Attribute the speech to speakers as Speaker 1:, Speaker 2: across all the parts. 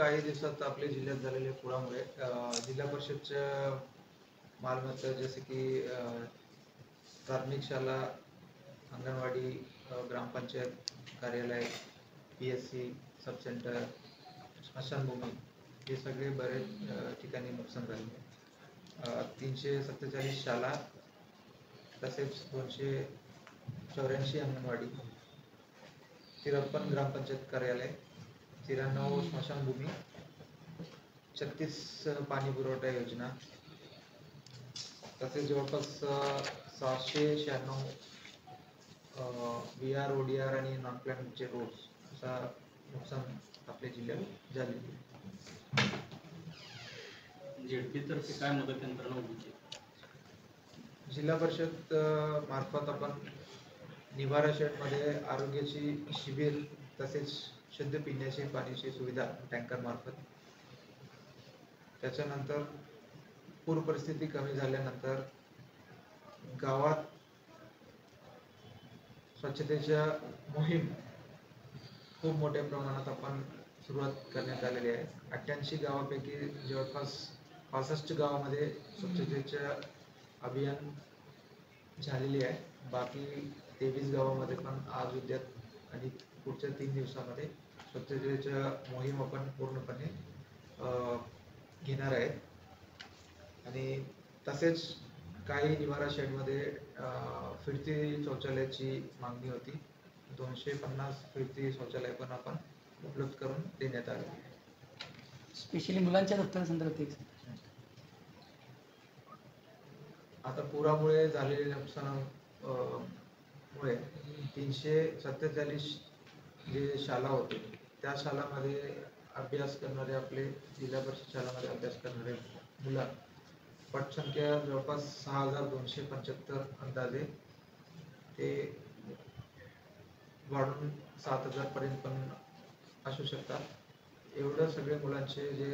Speaker 1: काही दिवसात आपल्या जिल्ह्यात झालेल्या पुरामुळे जिल्हा परिषदच्या मालमत्ता जसे की प्राथमिक शाळा, अंगणवाडी, ग्रामपंचायत कार्यालय, PSC, सब सेंटर, स्मशानभूमी हे सगळे बरेच ठिकाणी नुकसान झाले. 347 शाळा तसेच 284 अंगणवाडी, 53 ग्रामपंचायत कार्यालय, 93 स्मशानभूमी, 36 पाणी पुरवठा योजना, तसेच जवळपास 796 VR, ODR आणि नॉन प्लॅनचे रोड्स असा नुकसान आपल्या जिल्ह्यात झालेले.
Speaker 2: ZP तर्फे काय मदत यंत्रणा उभी केली?
Speaker 1: जिल्हा परिषद मार्फत आपण निवारा शेडमध्ये आरोग्याची शिबिर तसेच शुद्ध पिण्याची पाण्याची सुविधा टँकर मार्फत, त्याच्यानंतर पूर परिस्थिती कमी झाल्यानंतर गावात स्वच्छतेच्या मोहीम खूप मोठ्या प्रमाणात आपण सुरुवात करण्यात आलेली आहे. 88 गावापैकी जवळपास 65 गावामध्ये स्वच्छतेच्या अभियान झालेली आहे. बाकी 23 गावामध्ये पण आज उद्यात आणि पुढच्या 3 दिवसामध्ये स्वच्छतेच्या मोहीम आपण पूर्णपणे घेणार आहे. आणि तसेच काही निवारा शेडमध्ये फिरती शौचालयाची मागणी होती. 250 फिरती शौचालय पण आपण उपलब्ध करून देण्यात आले.
Speaker 3: स्पेशली मुलांच्या दप्तरासंदर्भात
Speaker 1: आता पुरामुळे झालेल्या नुकसानामुळे 347 जे शाळा होते त्या शाळांमध्ये अभ्यास करणारे आपले जिल्हा परिषद शाळांमध्ये अभ्यास करणारे मुलं पटसंख्या जवळपास 6275 अंदाजे ते वाढून 7000 पर्यंत पण असू शकतात. एवढं सगळे मुलांचे जे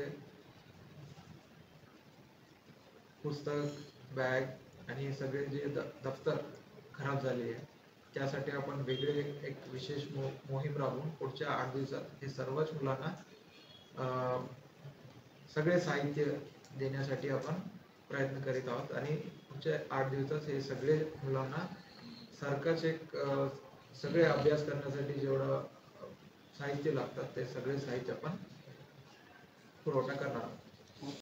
Speaker 1: पुस्तक, बॅग आणि सगळे जे दफ्तर खराब झाले आहे त्यासाठी आपण वेगळे एक विशेष मोहीम राबवून पुढच्या 8 दिवसात हे सर्वच मुलांना सगळे साहित्य देण्यासाठी आपण प्रयत्न करीत आहोत. आणि पुढच्या 8 दिवसात हे सगळे मुलांना सारखंच एक सगळे अभ्यास करण्यासाठी जेवढं साहित्य लागतात ते सगळे साहित्य आपण पुरवठा करणार आहोत.